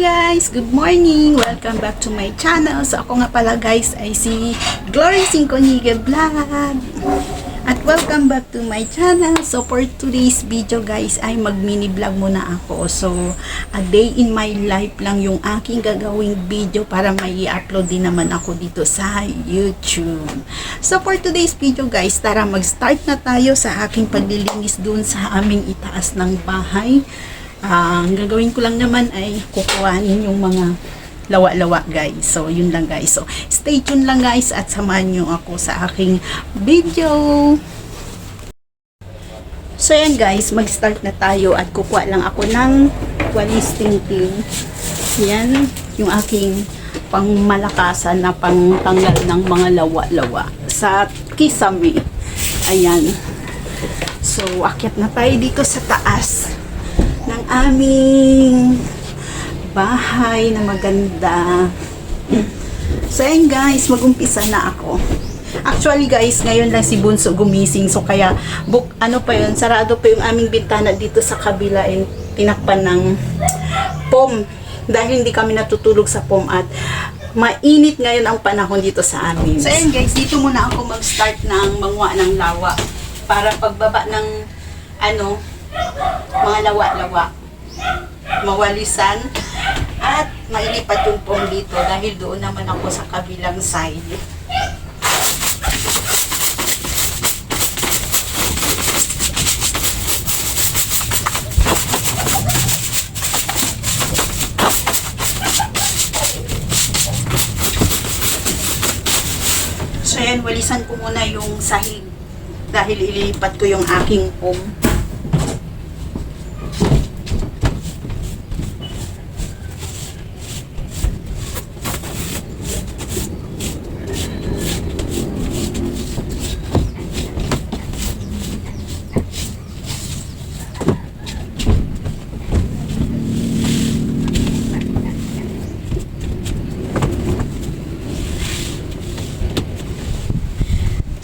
guys! Good morning! Welcome back to my channel. So ako nga pala guys ay si Glory Sinconigue Vlog. At welcome back to my channel. So for today's video guys ay mag mini vlog muna ako. So a day in my life lang yung aking gagawing video para may i-upload din naman ako dito sa YouTube. So for today's video guys, tara mag-start na tayo sa aking paglilinis dun sa aming itaas ng bahay. Ang gagawin ko lang naman ay kukuhanin yung mga lawa-lawa guys. So yun lang guys. So stay tuned lang guys at samahan nyo ako sa aking video. So yan guys, mag-start na tayo at kukuha lang ako ng walis tingting. Yan yung aking pangmalakasan na pangtanggal ng mga lawa-lawa sa kisame. Ayan. So akyat na tayo dito sa taas ng aming bahay na maganda. So ayun guys, mag-umpisa na ako. Actually guys, ngayon lang si Bunso gumising, so kaya sarado pa yung aming bintana dito sa kabila, and tinakpan ng pom dahil hindi kami natutulog sa pom at mainit ngayon ang panahon dito sa amin. So ayun guys, dito muna ako mag-start ng mangwa ng lawa para pagbaba ng mga lawa-lawa mawalisan at mailipat yung pong dito dahil doon naman ako sa kabilang side. So yan, walisan ko muna yung sahig dahil ililipat ko yung aking pong.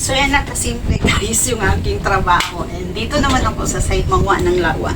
So yan na kasimple guys yung aking trabaho. And dito naman ako sa side mangwa ng lawa.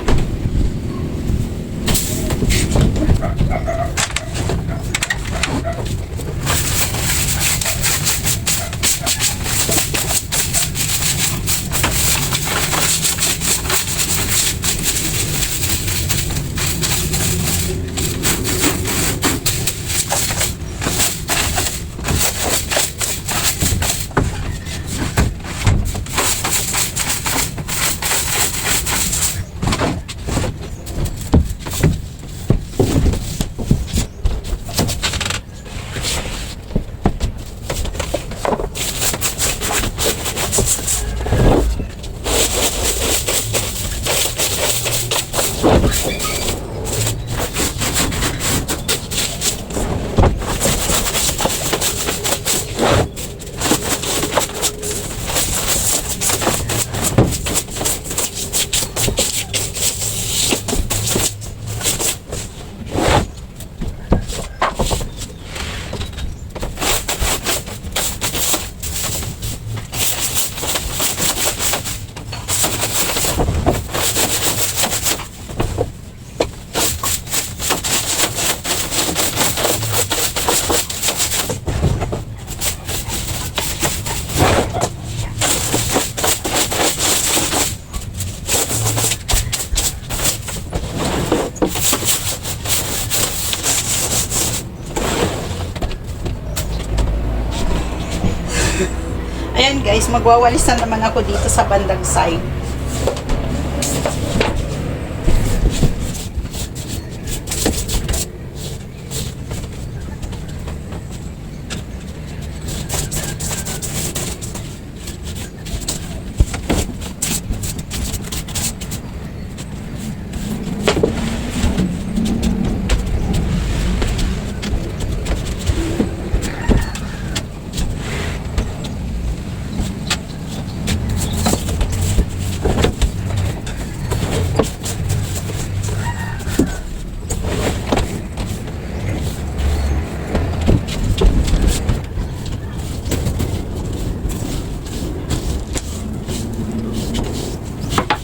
Ayan guys, magwawalis na naman ako dito sa bandang side.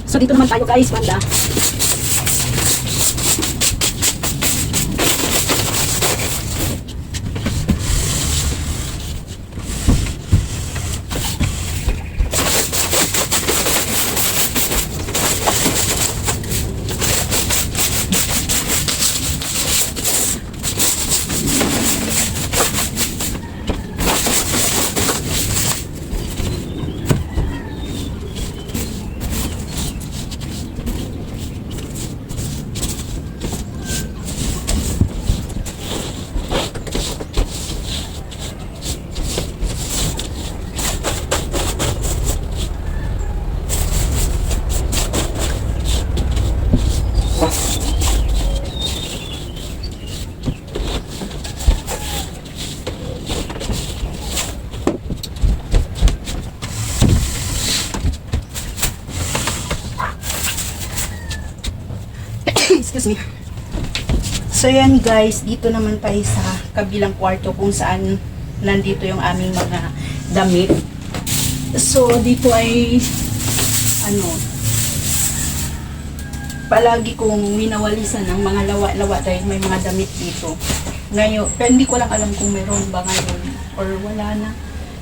So dito naman tayo guys, banda. Excuse me. So yan guys, dito naman tayo sa kabilang kwarto kung saan nandito yung aming mga damit. So dito ay palagi kong winawalisan ng mga lawa-lawa dahil may mga damit dito. Ngayon, pero hindi ko lang alam kung meron ba ngayon or wala na.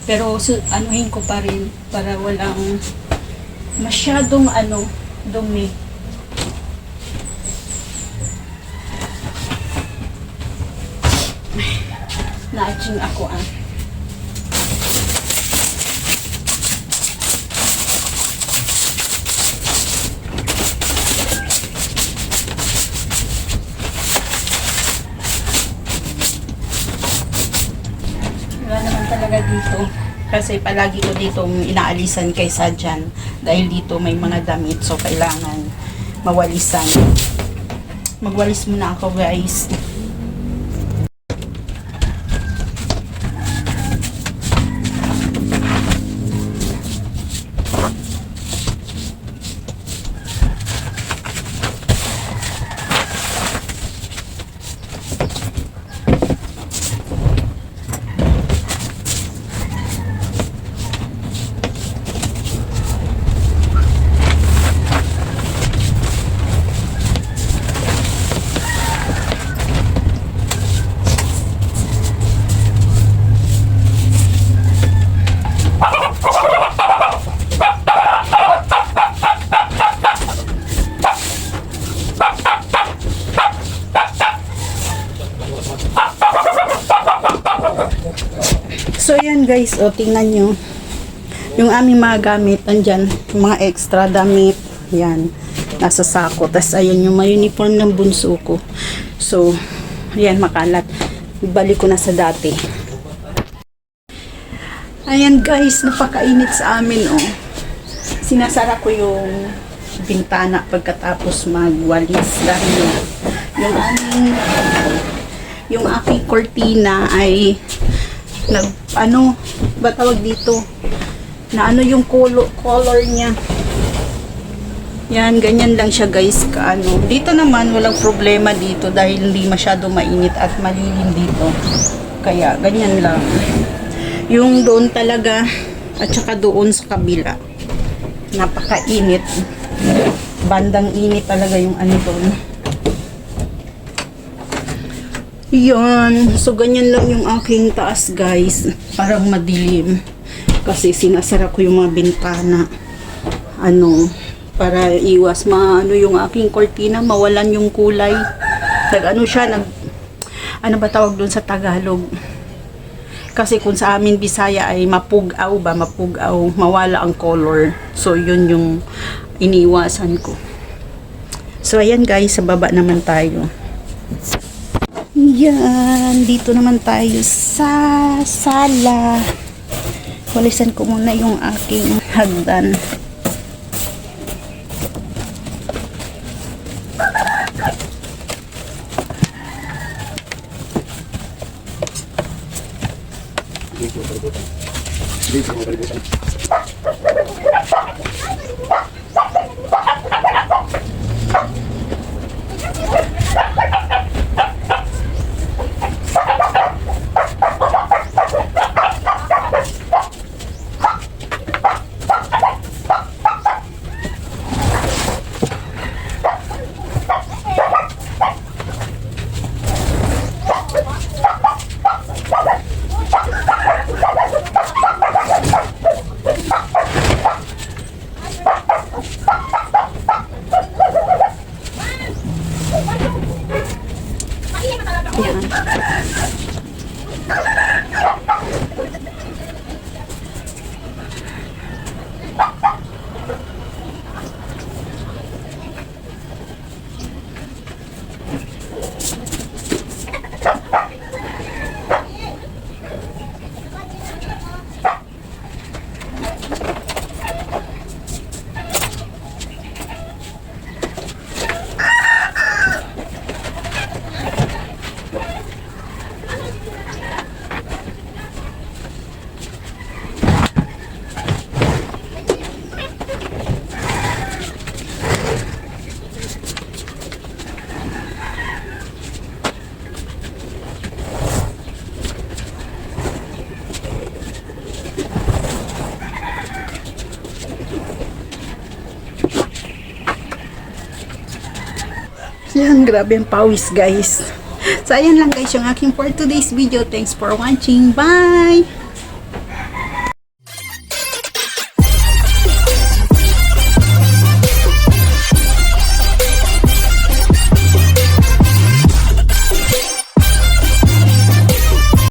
Pero anuhin ko pa rin para walang masyadong dumi. Na-aching ako Wala naman talaga dito. Kasi palagi ko ditong inaalisan kaysa dyan. Dahil dito may mga damit. So, kailangan mawalisan. Magwalis muna ako guys. So yan guys, tingnan nyo yung aming mga gamit, andyan yung mga extra damit, yan nasa sako, tas ayan yung may uniform ng bunso ko. So yan, makalat, balik ko na sa dati. Ayan guys, napakainit sa amin sinasara ko yung bintana pagkatapos magwalis dahil yung aking cortina ay ba tawag dito na yung color niya. Yan, ganyan lang siya guys dito naman walang problema dito dahil hindi masyado mainit at malilim dito, kaya ganyan lang. Yung doon talaga at saka doon sa kabila napakainit, bandang init talaga yung doon. Yan. So, ganyan lang yung aking taas, guys. Parang madilim. Kasi sinasara ko yung mga bintana. Para iwas yung aking kortina, mawalan yung kulay. Ano ba tawag doon sa Tagalog? Kasi kung sa amin Bisaya ay mapugaw, mawala ang color. So, yun yung iniwasan ko. So, ayan guys, sa baba naman tayo. Yan, dito naman tayo sa sala. Walisan ko muna yung aking hagdan. Yan, grabe ang pawis guys. So, ayan lang guys yung aking for today's video. Thanks for watching. Bye!